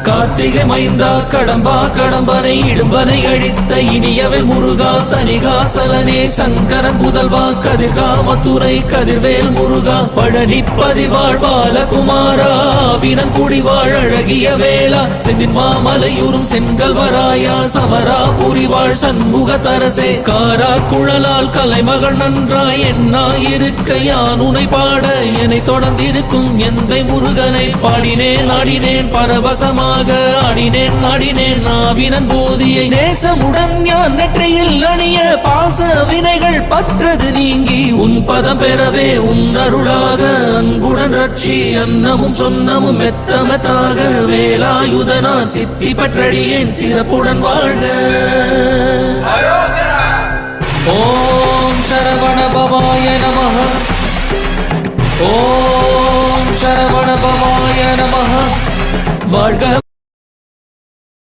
கார்த்திகை மைந்தா கடம்பா கடம்பனை இடும்பனை அழித்த இனியவள் முருகா தனிகாசலனே சங்கரன் புதல்வா கதிர்கா மதுரை கதிர்வேல் முருகா பழனி பதிவாழ் பாலகுமாரா வினன் குடிவாழ் அழகிய வேளா செந்தின் மாமலையூரும் செங்கல்வராயா சமரா புரிவாழ் சண்முக தரசே காரா குழலால் கலைமகள் நன்றாய் என்னாயிருக்க யான் உனை பாட என்னை தொடர்ந்திருக்கும் எந்தை முருகனை பாடினேன் ஆடினேன் பரவசமாக ஆடினேன் நாடினேன் நாவினன் போதியை நேசமுடன் ஞான் நெற்றியில் அணிய பாச வினைகள் பற்றது நீங்கி உன் பதம் பெறவே உன் அருளாக அன்புடன் ரட்சி அன்னமும் சொன்னமும் மெத்தமத்தாக வேலாயுதனார் சித்தி பற்றடியேன் சிறப்புடன் வாழ்க. ஓம் சரவண பவாய நமஹ. ஓம் சரவண பவாய நமஹ. வாழ்க.